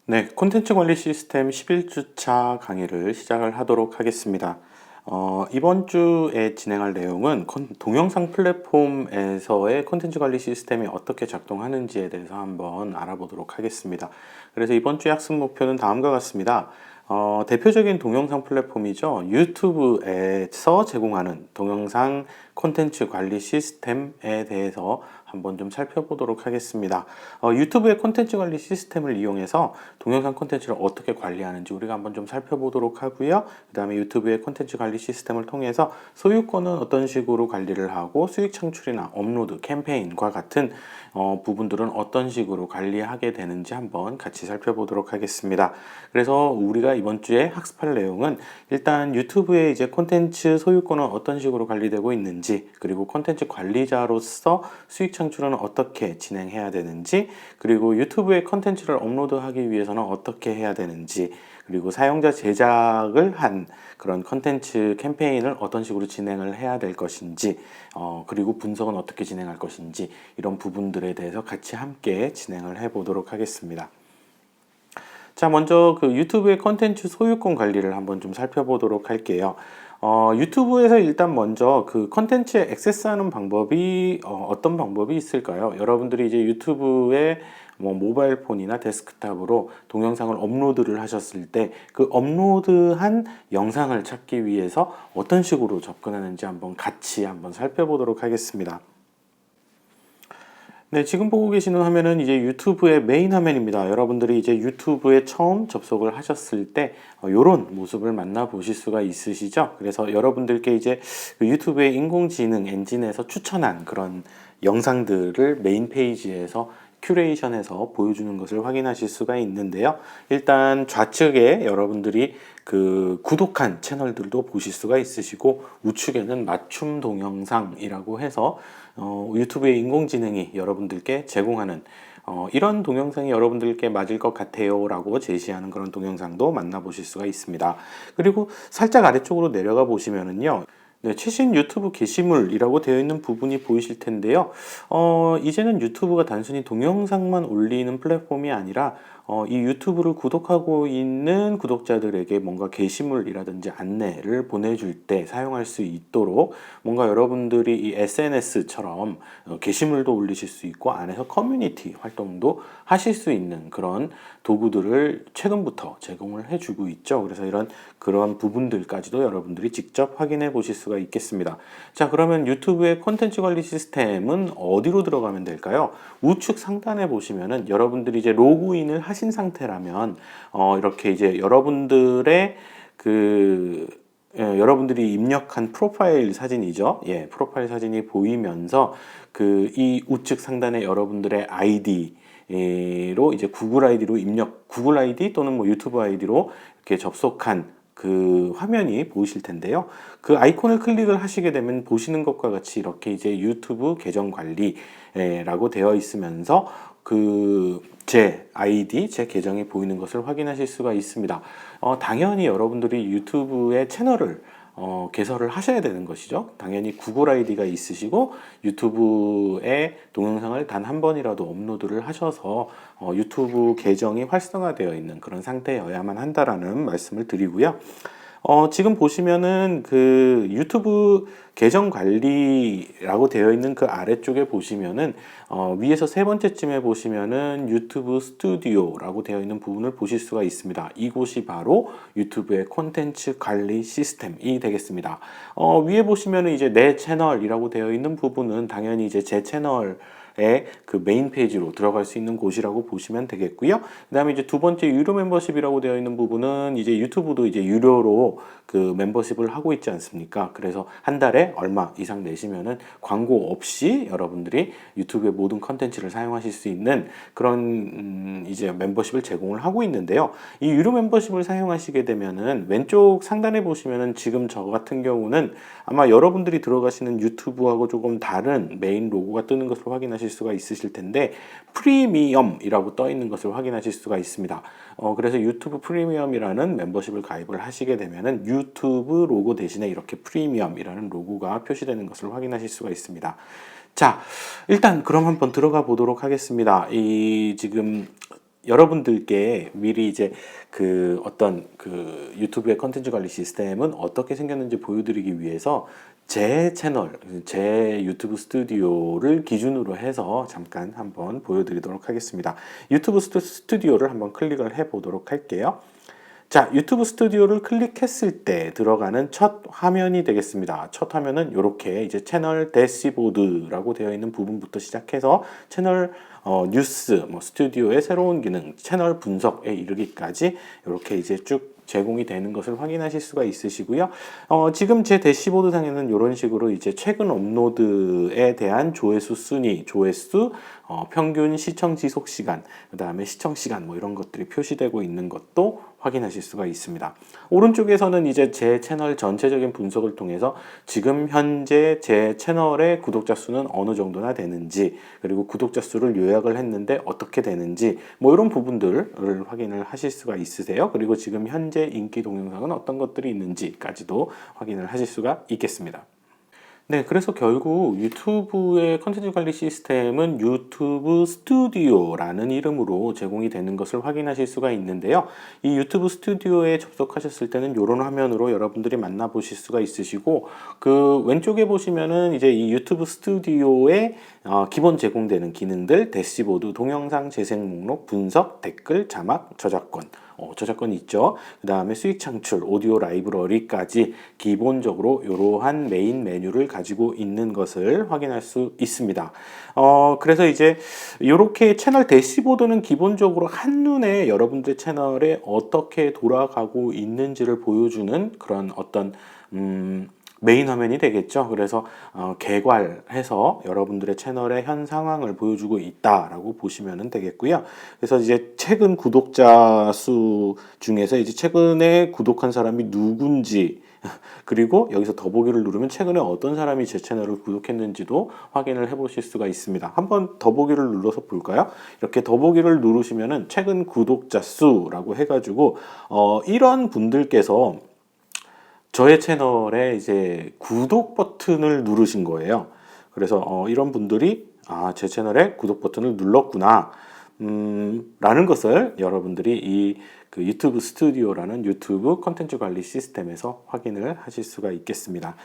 네, 콘텐츠 관리 시스템 11주차 강의를 시작을 하도록 하겠습니다. 이번 주에 진행할 내용은 동영상 플랫폼에서의 콘텐츠 관리 시스템이 어떻게 작동하는지에 대해서 한번 알아보도록 하겠습니다. 그래서 이번 주 학습 목표는 다음과 같습니다. 대표적인 동영상 플랫폼이죠. 유튜브에서 제공하는 동영상 콘텐츠 관리 시스템에 대해서 한번 좀 살펴보도록 하겠습니다. 유튜브의 콘텐츠 관리 시스템을 이용해서 동영상 콘텐츠를 어떻게 관리하는지 우리가 한번 좀 살펴보도록 하고요. 그 다음에 유튜브의 콘텐츠 관리 시스템을 통해서 소유권은 어떤 식으로 관리를 하고 수익 창출이나 업로드, 캠페인과 같은 부분들은 어떤 식으로 관리하게 되는지 한번 같이 살펴보도록 하겠습니다. 그래서 우리가 이번 주에 학습할 내용은 일단 유튜브의 이제 콘텐츠 소유권은 어떤 식으로 관리되고 있는지, 그리고 콘텐츠 관리자로서 수익 창출은 어떻게 진행해야 되는지, 그리고 유튜브에 콘텐츠를 업로드하기 위해서는 어떻게 해야 되는지, 그리고 사용자 제작을 한 그런 콘텐츠 캠페인을 어떤 식으로 진행을 해야 될 것인지, 그리고 분석은 어떻게 진행할 것인지, 이런 부분들에 대해서 같이 함께 진행을 해 보도록 하겠습니다. 자, 먼저 그 유튜브의 컨텐츠 소유권 관리를 한번 좀 살펴보도록 할게요. 유튜브에서 일단 먼저 그 컨텐츠에 액세스하는 방법이 어떤 방법이 있을까요? 여러분들이 이제 유튜브에 뭐 모바일 폰이나 데스크탑으로 동영상을 업로드를 하셨을 때 그 업로드한 영상을 찾기 위해서 어떤 식으로 접근하는지 한번 같이 한번 살펴보도록 하겠습니다. 네, 지금 보고 계시는 화면은 이제 유튜브의 메인 화면입니다. 여러분들이 이제 유튜브에 처음 접속을 하셨을 때 이런 모습을 만나 보실 수가 있으시죠? 그래서 여러분들께 이제 그 유튜브의 인공지능 엔진에서 추천한 그런 영상들을 메인 페이지에서 큐레이션해서 보여주는 것을 확인하실 수가 있는데요. 일단 좌측에 여러분들이 그 구독한 채널들도 보실 수가 있으시고, 우측에는 맞춤 동영상이라고 해서 유튜브의 인공지능이 여러분들께 제공하는 이런 동영상이 여러분들께 맞을 것 같아요 라고 제시하는 그런 동영상도 만나보실 수가 있습니다. 그리고 살짝 아래쪽으로 내려가 보시면은요, 네, 최신 유튜브 게시물이라고 되어 있는 부분이 보이실 텐데요. 이제는 유튜브가 단순히 동영상만 올리는 플랫폼이 아니라 이 유튜브를 구독하고 있는 구독자들에게 뭔가 게시물이라든지 안내를 보내줄 때 사용할 수 있도록 뭔가 여러분들이 이 SNS처럼 게시물도 올리실 수 있고 안에서 커뮤니티 활동도 하실 수 있는 그런 도구들을 최근부터 제공을 해주고 있죠. 그래서 그런 부분들까지도 여러분들이 직접 확인해 보실 수가 있겠습니다. 자, 그러면 유튜브의 콘텐츠 관리 시스템은 어디로 들어가면 될까요? 우측 상단에 보시면은 여러분들이 이제 로그인을 하신 상태라면 이렇게 이제 여러분들의 여러분들이 입력한 프로파일 사진이죠. 예, 프로파일 사진이 보이면서 그 이 우측 상단에 여러분들의 아이디로 이제 구글 아이디 또는 뭐 유튜브 아이디로 이렇게 접속한 그 화면이 보이실 텐데요. 그 아이콘을 클릭을 하시게 되면 보시는 것과 같이 이렇게 이제 유튜브 계정 관리라고 되어 있으면서 제 아이디, 제 계정이 보이는 것을 확인하실 수가 있습니다. 당연히 여러분들이 유튜브의 채널을 개설을 하셔야 되는 것이죠. 당연히 구글 아이디가 있으시고 유튜브에 동영상을 단 한 번이라도 업로드를 하셔서 유튜브 계정이 활성화되어 있는 그런 상태여야만 한다라는 말씀을 드리고요. 지금 보시면은 그 유튜브 계정 관리라고 되어 있는 그 아래쪽에 보시면은 위에서 세 번째쯤에 보시면은 유튜브 스튜디오라고 되어 있는 부분을 보실 수가 있습니다. 이곳이 바로 유튜브의 콘텐츠 관리 시스템이 되겠습니다. 위에 보시면은 이제 내 채널이라고 되어 있는 부분은 당연히 이제 제 채널 그 메인 페이지로 들어갈 수 있는 곳이라고 보시면 되겠고요. 그 다음에 이제 두 번째 유료 멤버십이라고 되어 있는 부분은 이제 유튜브도 이제 유료로 그 멤버십을 하고 있지 않습니까? 그래서 한 달에 얼마 이상 내시면은 광고 없이 여러분들이 유튜브의 모든 컨텐츠를 사용하실 수 있는 그런 이제 멤버십을 제공을 하고 있는데요. 이 유료 멤버십을 사용하시게 되면은 왼쪽 상단에 보시면은 지금 저 같은 경우는 아마 여러분들이 들어가시는 유튜브하고 조금 다른 메인 로고가 뜨는 것을 확인하실 수가 있으실 텐데, 프리미엄이라고 떠 있는 것을 확인하실 수가 있습니다. 그래서 유튜브 프리미엄이라는 멤버십을 가입을 하시게 되면은 유튜브 로고 대신에 이렇게 프리미엄이라는 로고가 표시되는 것을 확인하실 수가 있습니다. 자, 일단 그럼 한번 들어가 보도록 하겠습니다. 이 지금 여러분들께 미리 이제 그 어떤 그 유튜브의 컨텐츠 관리 시스템은 어떻게 생겼는지 보여드리기 위해서 제 채널, 제 유튜브 스튜디오를 기준으로 해서 잠깐 한번 보여드리도록 하겠습니다. 유튜브 스튜디오를 한번 클릭을 해 보도록 할게요. 자, 유튜브 스튜디오를 클릭했을 때 들어가는 첫 화면이 되겠습니다. 첫 화면은 이렇게 이제 채널 대시보드라고 되어 있는 부분부터 시작해서 채널 뉴스, 뭐 스튜디오의 새로운 기능, 채널 분석에 이르기까지 이렇게 이제 쭉 제공이 되는 것을 확인하실 수가 있으시고요. 지금 제 대시보드 상에는 이런 식으로 이제 최근 업로드에 대한 조회수 순위, 조회수, 평균 시청 지속 시간, 그 다음에 시청 시간 뭐 이런 것들이 표시되고 있는 것도 확인하실 수가 있습니다. 오른쪽에서는 이제 제 채널 전체적인 분석을 통해서 지금 현재 제 채널의 구독자 수는 어느 정도나 되는지, 그리고 구독자 수를 요약을 했는데 어떻게 되는지 뭐 이런 부분들을 확인을 하실 수가 있으세요. 그리고 지금 현재 인기 동영상은 어떤 것들이 있는지까지도 확인을 하실 수가 있겠습니다. 네, 그래서 결국 유튜브의 컨텐츠 관리 시스템은 유튜브 스튜디오라는 이름으로 제공이 되는 것을 확인하실 수가 있는데요. 이 유튜브 스튜디오에 접속하셨을 때는 이런 화면으로 여러분들이 만나보실 수가 있으시고, 그 왼쪽에 보시면은 이제 이 유튜브 스튜디오에 기본 제공되는 기능들, 대시보드, 동영상 재생 목록, 분석, 댓글, 자막, 저작권, 저작권이 있죠. 그 다음에 수익 창출, 오디오 라이브러리까지 기본적으로 이러한 메인 메뉴를 가지고 있는 것을 확인할 수 있습니다. 그래서 이제 이렇게 채널 대시보드는 기본적으로 한눈에 여러분들 채널에 어떻게 돌아가고 있는지를 보여주는 그런 어떤 메인 화면이 되겠죠. 그래서 개괄해서 여러분들의 채널의 현 상황을 보여주고 있다라고 보시면 되겠고요. 그래서 이제 최근 구독자 수 중에서 이제 최근에 구독한 사람이 누군지, 그리고 여기서 더보기를 누르면 최근에 어떤 사람이 제 채널을 구독했는지도 확인을 해보실 수가 있습니다. 한번 더보기를 눌러서 볼까요? 이렇게 더보기를 누르시면은 최근 구독자 수라고 해가지고 이런 분들께서 저의 채널에 이제 구독 버튼을 누르신 거예요. 그래서 이런 분들이 제 채널에 구독 버튼을 눌렀구나 라는 것을 여러분들이 이 그 유튜브 스튜디오라는 유튜브 컨텐츠 관리 시스템에서 확인을 하실 수가 있겠습니다.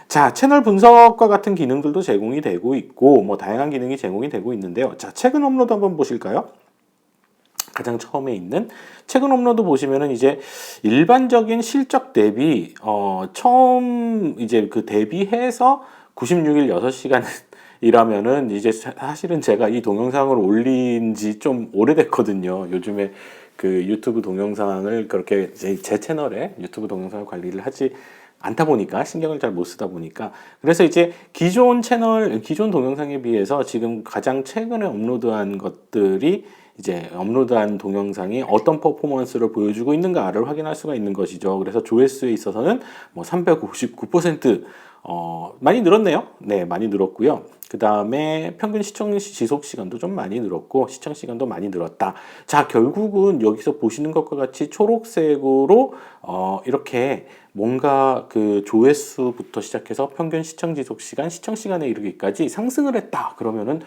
자, 채널 분석과 같은 기능들도 제공이 되고 있고 뭐 다양한 기능이 제공이 되고 있는데요. 자, 최근 업로드 한번 보실까요? 가장 처음에 있는 최근 업로드 보시면은 이제 일반적인 실적 대비 처음 이제 그 대비해서 96일 6시간 이라면은 이제 사실은 제가 이 동영상을 올린 지 좀 오래됐거든요. 요즘에 그 유튜브 동영상을 그렇게 제 채널에 유튜브 동영상을 관리를 하지 않다 보니까 신경을 잘 못 쓰다 보니까 그래서 이제 기존 채널 기존 동영상에 비해서 지금 가장 최근에 업로드한 것들이 이제 업로드한 동영상이 어떤 퍼포먼스를 보여주고 있는가를 확인할 수가 있는 것이죠. 그래서 조회수에 있어서는 뭐 359% 많이 늘었네요. 네, 많이 늘었고요. 그 다음에 평균 시청 지속 시간도 좀 많이 늘었고 시청 시간도 많이 늘었다. 자, 결국은 여기서 보시는 것과 같이 초록색으로 이렇게 뭔가 그 조회수부터 시작해서 평균 시청 지속 시간, 시청 시간에 이르기까지 상승을 했다. 그러면은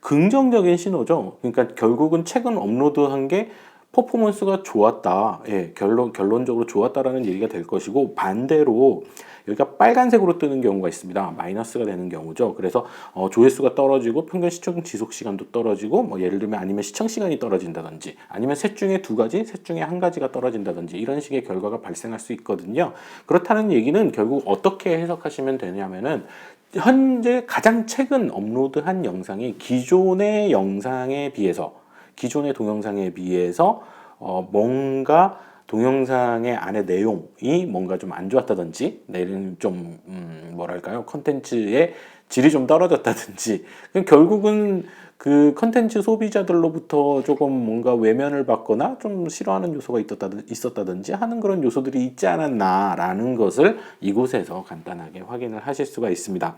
긍정적인 신호죠. 그러니까 결국은 최근 업로드한 게 퍼포먼스가 좋았다. 예, 결론적으로 좋았다라는 얘기가 될 것이고 반대로 여기가 빨간색으로 뜨는 경우가 있습니다. 마이너스가 되는 경우죠. 그래서 조회수가 떨어지고 평균 시청 지속 시간도 떨어지고 뭐 예를 들면 아니면 시청 시간이 떨어진다든지 아니면 셋 중에 두 가지, 셋 중에 한 가지가 떨어진다든지 이런 식의 결과가 발생할 수 있거든요. 그렇다는 얘기는 결국 어떻게 해석하시면 되냐면은 현재 가장 최근 업로드한 영상이 기존의 영상에 비해서 기존의 동영상에 비해서 뭔가 동영상의 안에 내용이 뭔가 좀 안 좋았다든지 내용 좀 뭐랄까요 컨텐츠의 질이 좀 떨어졌다든지 결국은 그 컨텐츠 소비자들로부터 조금 뭔가 외면을 받거나 좀 싫어하는 요소가 있었다든지 하는 그런 요소들이 있지 않았나라는 것을 이곳에서 간단하게 확인을 하실 수가 있습니다.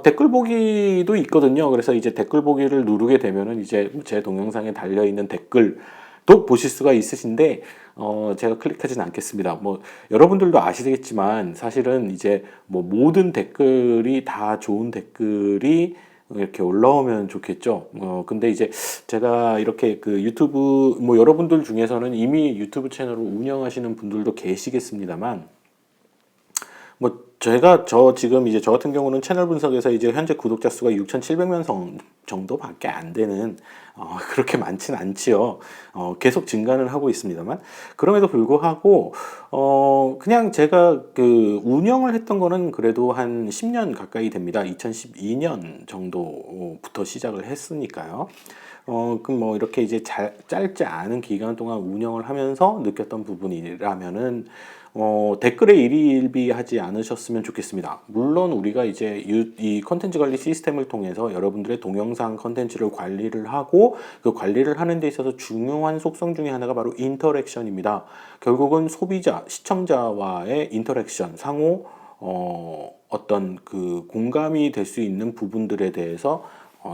댓글 보기도 있거든요. 그래서 이제 댓글 보기를 누르게 되면은 이제 제 동영상에 달려 있는 댓글도 보실 수가 있으신데 제가 클릭하진 않겠습니다. 뭐 여러분들도 아시겠지만 사실은 이제 뭐 모든 댓글이 다 좋은 댓글이 이렇게 올라오면 좋겠죠. 근데 이제 제가 이렇게 그 유튜브 뭐 여러분들 중에서는 이미 유튜브 채널을 운영하시는 분들도 계시겠습니다만 뭐 제가 지금 이제 저 같은 경우는 채널 분석에서 이제 현재 구독자 수가 6,700명 정도밖에 안 되는 그렇게 많진 않지요. 계속 증가는 하고 있습니다만 그럼에도 불구하고 그냥 제가 그 운영을 했던 거는 그래도 한 10년 가까이 됩니다. 2012년 정도부터 시작을 했으니까요. 그럼 뭐 이렇게 이제 짧지 않은 기간 동안 운영을 하면서 느꼈던 부분이라면은 댓글에 일희일비하지 않으셨으면 좋겠습니다. 물론 우리가 이제 이 컨텐츠 관리 시스템을 통해서 여러분들의 동영상 컨텐츠를 관리를 하고 그 관리를 하는 데 있어서 중요한 속성 중에 하나가 바로 인터랙션입니다. 결국은 소비자, 시청자와의 인터랙션, 상호 어떤 그 공감이 될 수 있는 부분들에 대해서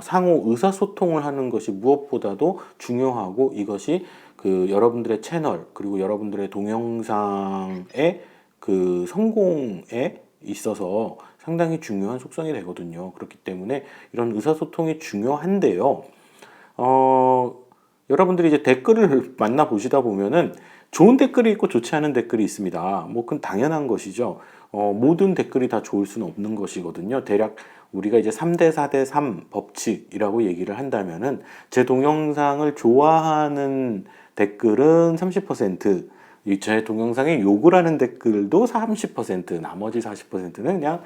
상호 의사소통을 하는 것이 무엇보다도 중요하고 이것이 그 여러분들의 채널 그리고 여러분들의 동영상의 그 성공에 있어서 상당히 중요한 속성이 되거든요. 그렇기 때문에 이런 의사소통이 중요한데요. 여러분들이 이제 댓글을 만나보시다 보면은 좋은 댓글이 있고 좋지 않은 댓글이 있습니다. 뭐 그건 당연한 것이죠. 모든 댓글이 다 좋을 수는 없는 것이거든요. 대략 우리가 이제 3대 4대 3 법칙이라고 얘기를 한다면은 제 동영상을 좋아하는 댓글은 30%, 제 동영상에 욕을 하는 댓글도 30%, 나머지 40%는 그냥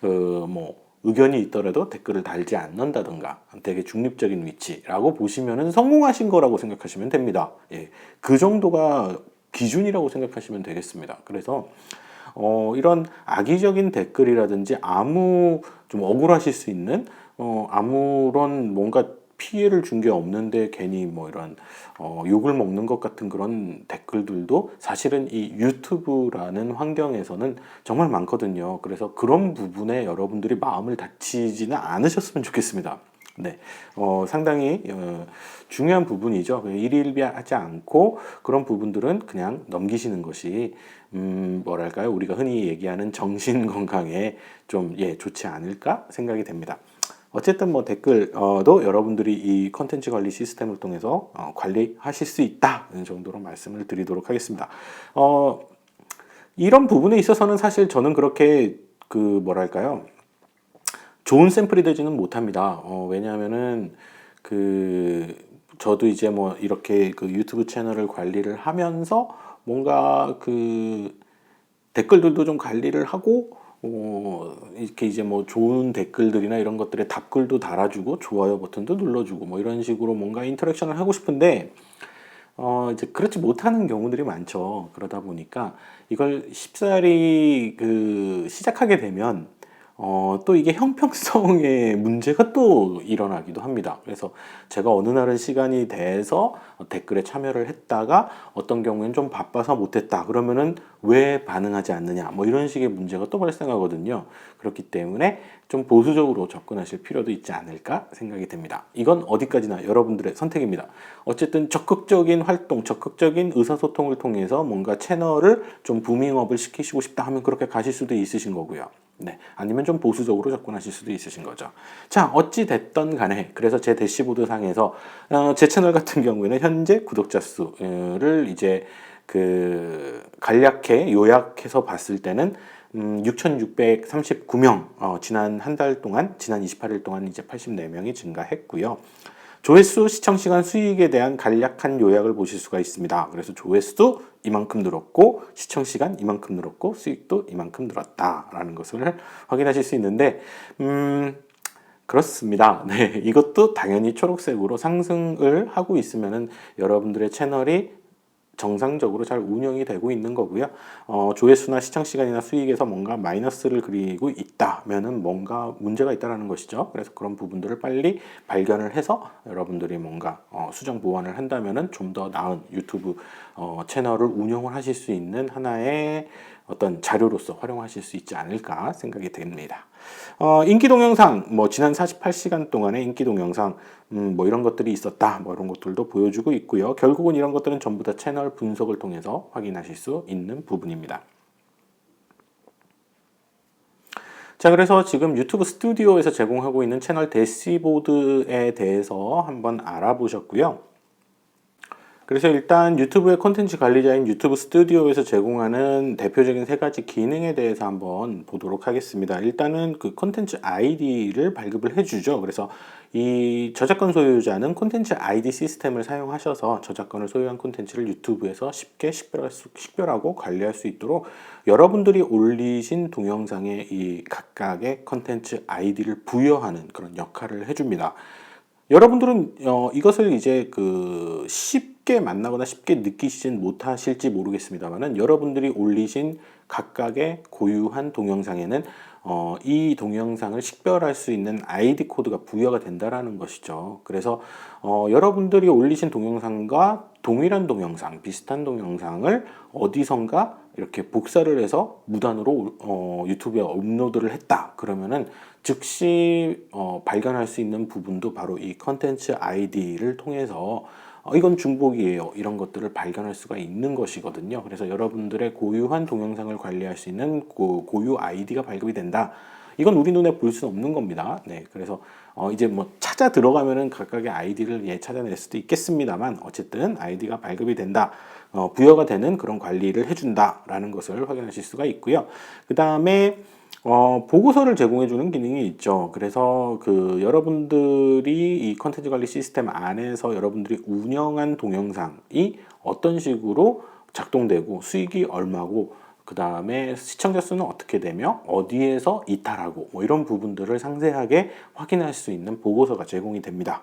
뭐 의견이 있더라도 댓글을 달지 않는다든가 되게 중립적인 위치라고 보시면은 성공하신 거라고 생각하시면 됩니다. 예, 그 정도가 기준이라고 생각하시면 되겠습니다. 그래서 이런 악의적인 댓글이라든지 좀 억울하실 수 있는 아무런 뭔가 피해를 준 게 없는데 괜히 뭐 이런 욕을 먹는 것 같은 그런 댓글들도 사실은 이 유튜브라는 환경에서는 정말 많거든요. 그래서 그런 부분에 여러분들이 마음을 다치지는 않으셨으면 좋겠습니다. 네, 상당히 중요한 부분이죠. 일희일비하지 않고 그런 부분들은 그냥 넘기시는 것이 뭐랄까요? 우리가 흔히 얘기하는 정신 건강에 좀 좋지 않을까 생각이 됩니다. 어쨌든 뭐 댓글도 여러분들이 이 컨텐츠 관리 시스템을 통해서 관리하실 수 있다는 정도로 말씀을 드리도록 하겠습니다. 이런 부분에 있어서는 사실 저는 그렇게 그 뭐랄까요? 좋은 샘플이 되지는 못합니다. 왜냐하면은 그 저도 이제 뭐 이렇게 그 유튜브 채널을 관리를 하면서 뭔가 그 댓글들도 좀 관리를 하고 이렇게 이제 뭐 좋은 댓글들이나 이런 것들에 답글도 달아주고 좋아요 버튼도 눌러주고 뭐 이런 식으로 뭔가 인터랙션을 하고 싶은데 이제 그렇지 못하는 경우들이 많죠. 그러다 보니까 이걸 쉽사리 그 시작하게 되면 또 이게 형평성의 문제가 또 일어나기도 합니다. 그래서 제가 어느 날은 시간이 돼서 댓글에 참여를 했다가 어떤 경우에는 좀 바빠서 못했다. 그러면은 왜 반응하지 않느냐. 뭐 이런 식의 문제가 또 발생하거든요. 그렇기 때문에 좀 보수적으로 접근하실 필요도 있지 않을까 생각이 됩니다. 이건 어디까지나 여러분들의 선택입니다. 어쨌든 적극적인 활동, 적극적인 의사소통을 통해서 뭔가 채널을 좀 부밍업을 시키시고 싶다 하면 그렇게 가실 수도 있으신 거고요. 네, 아니면 좀 보수적으로 접근하실 수도 있으신 거죠. 자, 어찌 됐던 간에 그래서 제 대시보드 상에서 제 채널 같은 경우에는 현재 구독자 수를 이제 그 간략해 요약해서 봤을 때는 6,639명 지난 한 달 동안 지난 28일 동안 이제 84명이 증가했고요. 조회수, 시청시간, 수익에 대한 간략한 요약을 보실 수가 있습니다. 그래서 조회수 이만큼 늘었고 시청시간 이만큼 늘었고 수익도 이만큼 늘었다라는 것을 확인하실 수 있는데 그렇습니다. 네, 이것도 당연히 초록색으로 상승을 하고 있으면은 여러분들의 채널이 정상적으로 잘 운영이 되고 있는 거고요. 조회수나 시청 시간이나 수익에서 뭔가 마이너스를 그리고 있다면은 뭔가 문제가 있다라는 것이죠. 그래서 그런 부분들을 빨리 발견을 해서 여러분들이 뭔가 수정 보완을 한다면은 좀 더 나은 유튜브 채널을 운영을 하실 수 있는 하나의 어떤 자료로서 활용하실 수 있지 않을까 생각이 됩니다. 인기 동영상, 뭐 지난 48시간 동안의 인기 동영상, 뭐 이런 것들이 있었다, 뭐 이런 것들도 보여주고 있고요. 결국은 이런 것들은 전부 다 채널 분석을 통해서 확인하실 수 있는 부분입니다. 자, 그래서 지금 유튜브 스튜디오에서 제공하고 있는 채널 대시보드에 대해서 한번 알아보셨고요. 그래서 일단 유튜브의 콘텐츠 관리자인 유튜브 스튜디오에서 제공하는 대표적인 세 가지 기능에 대해서 한번 보도록 하겠습니다. 일단은 그 콘텐츠 아이디를 발급을 해주죠. 그래서 이 저작권 소유자는 콘텐츠 아이디 시스템을 사용하셔서 저작권을 소유한 콘텐츠를 유튜브에서 쉽게 식별하고 관리할 수 있도록 여러분들이 올리신 동영상에 이 각각의 콘텐츠 아이디를 부여하는 그런 역할을 해줍니다. 여러분들은 이것을 이제 그 쉽게 만나거나 쉽게 느끼시진 못하실지 모르겠습니다만은 여러분들이 올리신 각각의 고유한 동영상에는 이 동영상을 식별할 수 있는 아이디 코드가 부여가 된다라는 것이죠. 그래서 여러분들이 올리신 동영상과 동일한 동영상, 비슷한 동영상을 어디선가 이렇게 복사를 해서 무단으로 유튜브에 업로드를 했다. 그러면은 즉시 발견할 수 있는 부분도 바로 이 컨텐츠 아이디를 통해서 이건 중복이에요. 이런 것들을 발견할 수가 있는 것이거든요. 그래서 여러분들의 고유한 동영상을 관리할 수 있는 고유 아이디가 발급이 된다. 이건 우리 눈에 볼 수는 없는 겁니다. 네, 그래서 이제 뭐 찾아 들어가면은 각각의 아이디를 찾아낼 수도 있겠습니다만 어쨌든 아이디가 발급이 된다. 부여가 되는 그런 관리를 해준다라는 것을 확인하실 수가 있고요. 그 다음에 보고서를 제공해 주는 기능이 있죠. 그래서 그 여러분들이 이 컨텐츠 관리 시스템 안에서 여러분들이 운영한 동영상이 어떤 식으로 작동되고 수익이 얼마고 그 다음에 시청자 수는 어떻게 되며 어디에서 이탈하고 뭐 이런 부분들을 상세하게 확인할 수 있는 보고서가 제공이 됩니다.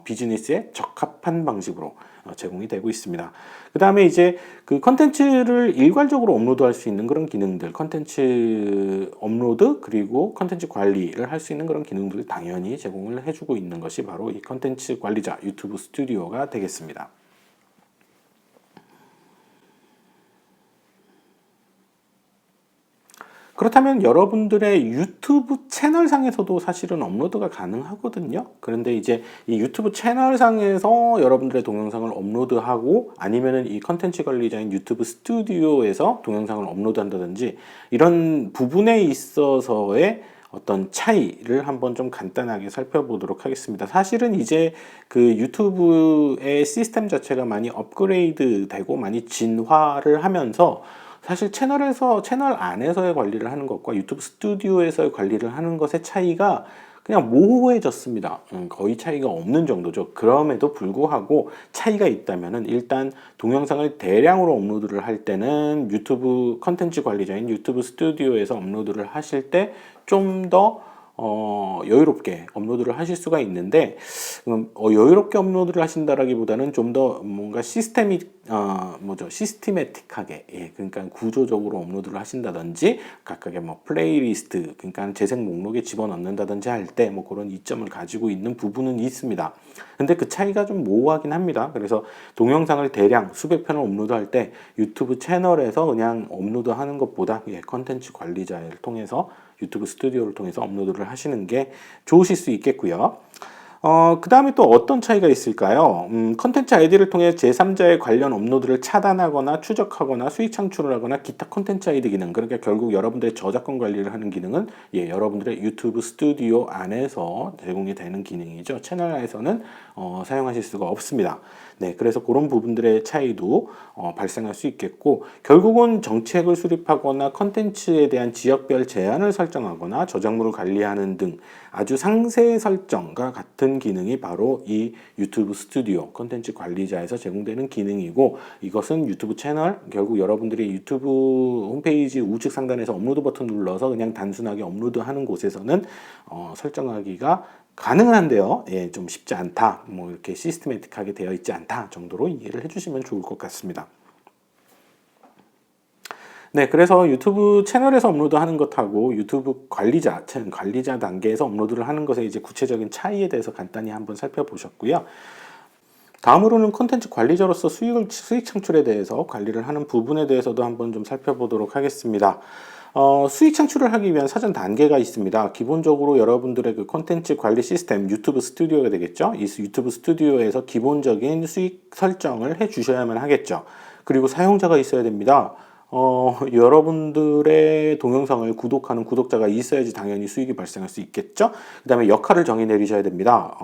비즈니스에 적합한 방식으로 제공이 되고 있습니다. 그 다음에 이제 그 컨텐츠를 일괄적으로 업로드할 수 있는 그런 기능들, 컨텐츠 업로드 그리고 컨텐츠 관리를 할 수 있는 그런 기능들을 당연히 제공을 해주고 있는 것이 바로 이 컨텐츠 관리자 유튜브 스튜디오가 되겠습니다. 그렇다면 여러분들의 유튜브 채널상에서도 사실은 업로드가 가능하거든요. 그런데 이제 이 유튜브 채널상에서 여러분들의 동영상을 업로드하고 아니면은 이 컨텐츠 관리자인 유튜브 스튜디오에서 동영상을 업로드한다든지 이런 부분에 있어서의 어떤 차이를 한번 좀 간단하게 살펴보도록 하겠습니다. 사실은 이제 그 유튜브의 시스템 자체가 많이 업그레이드 되고 많이 진화를 하면서 사실 채널 안에서의 관리를 하는 것과 유튜브 스튜디오에서의 관리를 하는 것의 차이가 그냥 모호해졌습니다. 거의 차이가 없는 정도죠. 그럼에도 불구하고 차이가 있다면은 일단 동영상을 대량으로 업로드를 할 때는 유튜브 컨텐츠 관리자인 유튜브 스튜디오에서 업로드를 하실 때 좀 더 여유롭게 업로드를 하실 수가 있는데 여유롭게 업로드를 하신다라기보다는 좀 더 뭔가 시스테매틱하게 그러니까 구조적으로 업로드를 하신다든지 각각의 뭐 플레이리스트 그러니까 재생 목록에 집어넣는다든지 할 때 뭐 그런 이점을 가지고 있는 부분은 있습니다. 근데 그 차이가 좀 모호하긴 합니다. 그래서 동영상을 대량 수백 편을 업로드할 때 유튜브 채널에서 그냥 업로드하는 것보다 컨텐츠 관리자를 통해서 유튜브 스튜디오를 통해서 업로드를 하시는 게 좋으실 수 있겠고요. 그 다음에 또 어떤 차이가 있을까요? 컨텐츠 아이디를 통해 제3자의 관련 업로드를 차단하거나 추적하거나 수익 창출을 하거나 기타 컨텐츠 아이디 기능, 그러니까 결국 여러분들의 저작권 관리를 하는 기능은 여러분들의 유튜브 스튜디오 안에서 제공이 되는 기능이죠. 채널 내에서는 사용하실 수가 없습니다. 네, 그래서 그런 부분들의 차이도 발생할 수 있겠고 결국은 정책을 수립하거나 컨텐츠에 대한 지역별 제한을 설정하거나 저작물을 관리하는 등 아주 상세 설정과 같은 기능이 바로 이 유튜브 스튜디오 컨텐츠 관리자에서 제공되는 기능이고 이것은 유튜브 채널 결국 여러분들이 유튜브 홈페이지 우측 상단에서 업로드 버튼 눌러서 그냥 단순하게 업로드하는 곳에서는 설정하기가 가능은 한데요. 좀 쉽지 않다. 뭐 이렇게 시스테매틱하게 되어 있지 않다 정도로 이해를 해주시면 좋을 것 같습니다. 네, 그래서 유튜브 채널에서 업로드하는 것하고 유튜브 관리자 단계에서 업로드를 하는 것의 이제 구체적인 차이에 대해서 간단히 한번 살펴보셨고요. 다음으로는 콘텐츠 관리자로서 수익 창출에 대해서 관리를 하는 부분에 대해서도 한번 좀 살펴보도록 하겠습니다. 수익 창출을 하기 위한 사전 단계가 있습니다. 기본적으로 여러분들의 그 콘텐츠 관리 시스템 유튜브 스튜디오가 되겠죠. 이 유튜브 스튜디오에서 기본적인 수익 설정을 해 주셔야만 하겠죠. 그리고 사용자가 있어야 됩니다. 여러분들의 동영상을 구독하는 구독자가 있어야지 당연히 수익이 발생할 수 있겠죠. 그 다음에 역할을 정의 내리셔야 됩니다.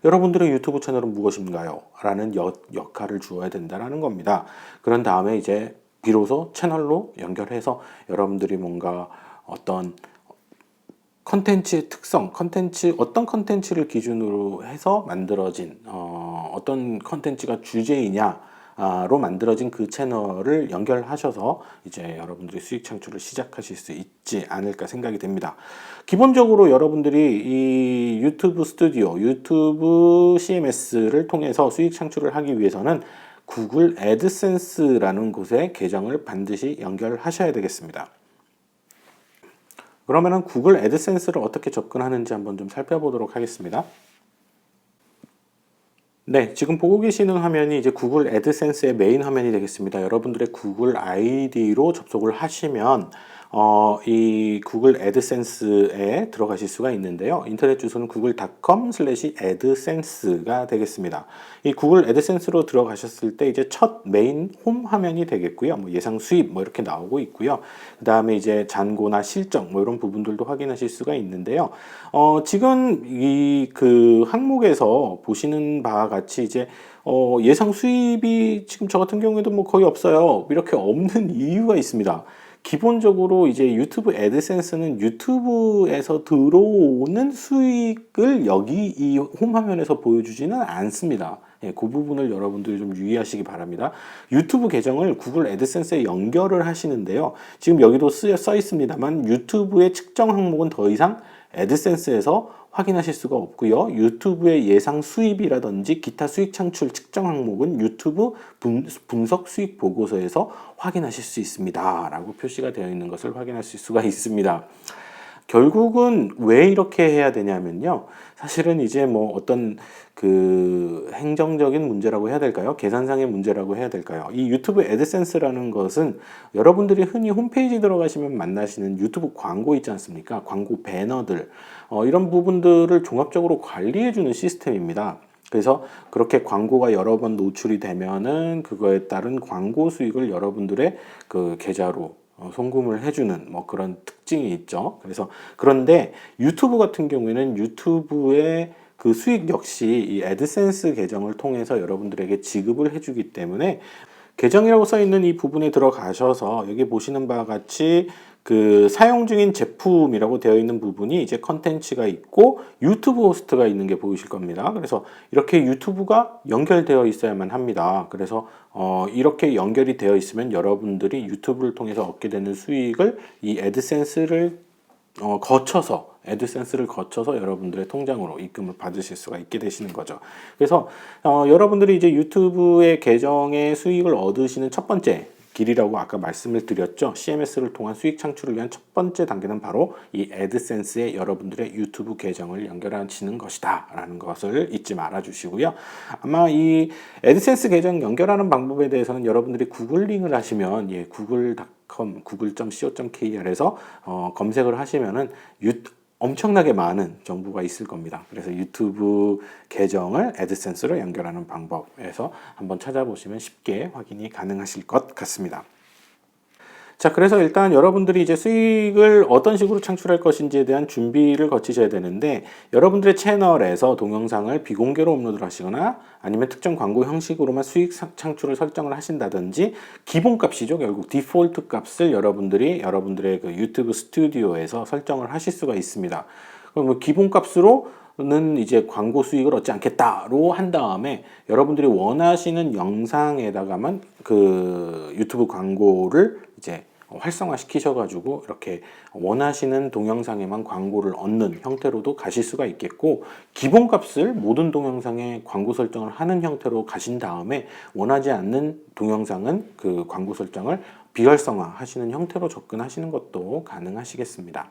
여러분들의 유튜브 채널은 무엇인가요? 라는 역할을 주어야 된다는 겁니다. 그런 다음에 이제 비로소 채널로 연결해서 여러분들이 뭔가 어떤 컨텐츠의 특성, 어떤 컨텐츠를 기준으로 해서 만들어진 어떤 컨텐츠가 주제이냐로 만들어진 그 채널을 연결하셔서 이제 여러분들이 수익 창출을 시작하실 수 있지 않을까 생각이 됩니다. 기본적으로 여러분들이 이 유튜브 스튜디오, 유튜브 CMS를 통해서 수익 창출을 하기 위해서는 구글 애드센스라는 곳에 계정을 반드시 연결하셔야 되겠습니다. 그러면은 구글 애드센스를 어떻게 접근하는지 한번 좀 살펴보도록 하겠습니다. 네, 지금 보고 계시는 화면이 이제 구글 애드센스의 메인 화면이 되겠습니다. 여러분들의 구글 아이디로 접속을 하시면 이 구글 애드센스에 들어가실 수가 있는데요. 인터넷 주소는 google.com/adsense가 되겠습니다. 이 구글 애드센스로 들어가셨을 때 이제 첫 메인 홈 화면이 되겠고요. 뭐 예상 수입 뭐 이렇게 나오고 있고요. 그 다음에 이제 잔고나 실적 뭐 이런 부분들도 확인하실 수가 있는데요. 지금 이 그 항목에서 보시는 바와 같이 이제 예상 수입이 지금 저 같은 경우에도 뭐 거의 없어요. 이렇게 없는 이유가 있습니다. 기본적으로 이제 유튜브 애드센스는 유튜브에서 들어오는 수익을 여기 이 홈 화면에서 보여주지는 않습니다. 예, 그 부분을 여러분들이 좀 유의하시기 바랍니다. 유튜브 계정을 구글 애드센스에 연결을 하시는데요. 지금 여기도 써 있습니다만 유튜브의 측정 항목은 더 이상 애드센스에서 확인하실 수가 없고요. 유튜브의 예상 수입이라든지 기타 수익 창출 측정 항목은 유튜브 분석 수익 보고서에서 확인하실 수 있습니다. 라고 표시가 되어 있는 것을 확인하실 수가 있습니다. 결국은 왜 이렇게 해야 되냐면요. 사실은 이제 뭐 어떤 그 행정적인 문제라고 해야 될까요? 계산상의 문제라고 해야 될까요? 이 유튜브 애드센스라는 것은 여러분들이 흔히 홈페이지 들어가시면 만나시는 유튜브 광고 있지 않습니까? 광고 배너들 이런 부분들을 종합적으로 관리해주는 시스템입니다. 그래서 그렇게 광고가 여러 번 노출이 되면은 그거에 따른 광고 수익을 여러분들의 그 계좌로 송금을 해주는 뭐 그런 특징이 있죠. 그래서 그런데 유튜브 같은 경우에는 유튜브의 그 수익 역시 이 애드센스 계정을 통해서 여러분들에게 지급을 해주기 때문에 계정이라고 써 있는 이 부분에 들어가셔서 여기 보시는 바와 같이 그 사용 중인 제품이라고 되어 있는 부분이 이제 컨텐츠가 있고 유튜브 호스트가 있는 게 보이실 겁니다. 그래서 이렇게 유튜브가 연결되어 있어야만 합니다. 그래서 이렇게 연결이 되어 있으면 여러분들이 유튜브를 통해서 얻게 되는 수익을 이 애드센스를 거쳐서 여러분들의 통장으로 입금을 받으실 수가 있게 되시는 거죠. 그래서 여러분들이 이제 유튜브의 계정의 수익을 얻으시는 첫 번째 길이라고 아까 말씀을 드렸죠. CMS를 통한 수익 창출을 위한 첫 번째 단계는 바로 이 애드센스에 여러분들의 유튜브 계정을 연결하시는 것이다 라는 것을 잊지 말아 주시고요. 아마 이 애드센스 계정 연결하는 방법에 대해서는 여러분들이 구글링을 하시면 google.com, google.co.kr에서 검색을 하시면은 엄청나게 많은 정보가 있을 겁니다. 그래서 유튜브 계정을 애드센스로 연결하는 방법에서 한번 찾아보시면 쉽게 확인이 가능하실 것 같습니다. 자, 그래서 일단 여러분들이 이제 수익을 어떤 식으로 창출할 것인지에 대한 준비를 거치셔야 되는데 여러분들의 채널에서 동영상을 비공개로 업로드를 하시거나 아니면 특정 광고 형식으로만 수익 창출을 설정을 하신다든지 기본값이죠. 결국 디폴트 값을 여러분들의 그 유튜브 스튜디오에서 설정을 하실 수가 있습니다. 그럼 뭐 기본값으로는 이제 광고 수익을 얻지 않겠다로 한 다음에 여러분들이 원하시는 영상에다가만 그 유튜브 광고를 이제 활성화 시키셔가지고 이렇게 원하시는 동영상에만 광고를 얻는 형태로도 가실 수가 있겠고 기본값을 모든 동영상에 광고 설정을 하는 형태로 가신 다음에 원하지 않는 동영상은 그 광고 설정을 비활성화 하시는 형태로 접근하시는 것도 가능하시겠습니다.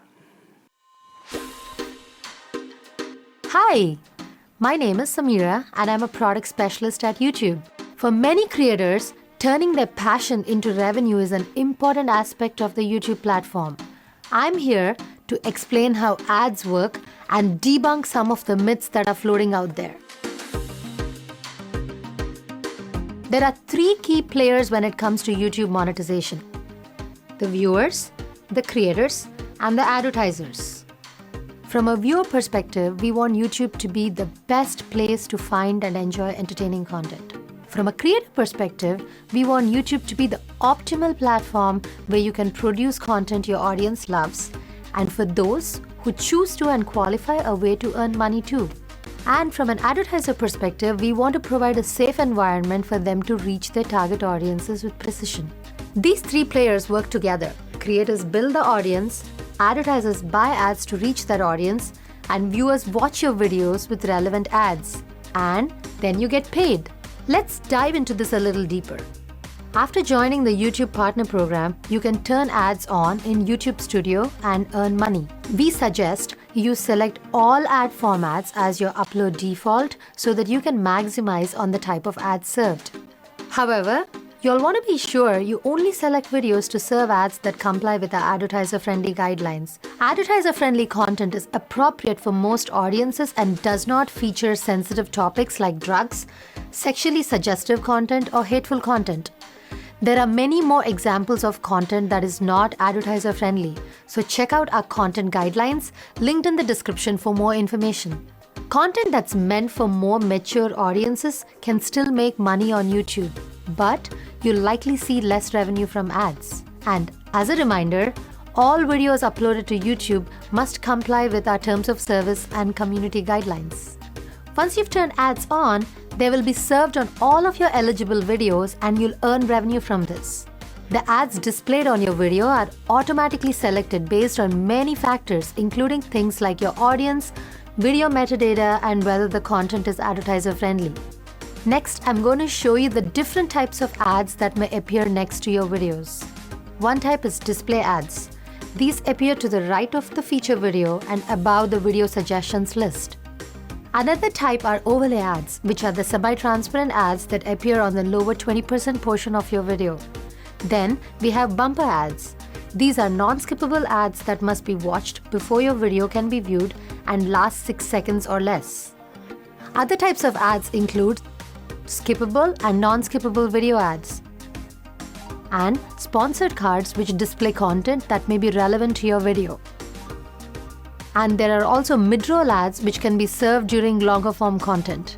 Hi, my name is Samira and I'm a product specialist at YouTube. For many creators, turning their passion into revenue is an important aspect of the YouTube platform. I'm here to explain how ads work and debunk some of the myths that are floating out there. There are three key players when it comes to YouTube monetization: the viewers, the creators, and the advertisers. From a viewer perspective, we want YouTube to be the best place to find and enjoy entertaining content. From a creator perspective, we want YouTube to be the optimal platform where you can produce content your audience loves, and for those who choose to and qualify, a way to earn money too. And from an advertiser perspective, we want to provide a safe environment for them to reach their target audiences with precision. These three players work together. Creators build the audience, advertisers buy ads to reach that audience, and viewers watch your videos with relevant ads. And then you get paid. Let's dive into this a little deeper. After joining the YouTube Partner Program, you can turn ads on in YouTube Studio and earn money. We suggest you select all ad formats as your upload default so that you can maximize on the type of ad served. However, you'll want to be sure you only select videos to serve ads that comply with our advertiser-friendly guidelines. Advertiser-friendly content is appropriate for most audiences and does not feature sensitive topics like drugs, sexually suggestive content, or hateful content. There are many more examples of content that is not advertiser-friendly, so check out our content guidelines linked in the description for more information. Content that's meant for more mature audiences can still make money on YouTube, but you'll likely see less revenue from ads. And as a reminder, all videos uploaded to YouTube must comply with our terms of service and community guidelines. Once you've turned ads on, they will be served on all of your eligible videos and you'll earn revenue from this. The ads displayed on your video are automatically selected based on many factors, including things like your audience, video metadata, and whether the content is advertiser friendly. Next, I'm going to show you the different types of ads that may appear next to your videos. One type is display ads. These appear to the right of the feature video and above the video suggestions list. Another type are overlay ads, which are the semi-transparent ads that appear on the lower 20% portion of your video. Then we have bumper ads. These are non-skippable ads that must be watched before your video can be viewed and last 6 seconds or less. Other types of ads include skippable and non-skippable video ads, and sponsored cards which display content that may be relevant to your video. And there are also mid-roll ads which can be served during longer form content.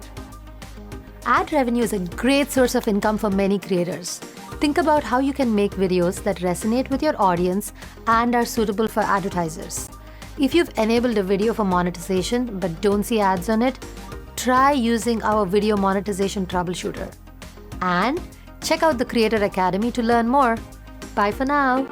Ad revenue is a great source of income for many creators. Think about how you can make videos that resonate with your audience and are suitable for advertisers. If you've enabled a video for monetization but don't see ads on it, try using our video monetization troubleshooter. And check out the Creator Academy to learn more. Bye for now.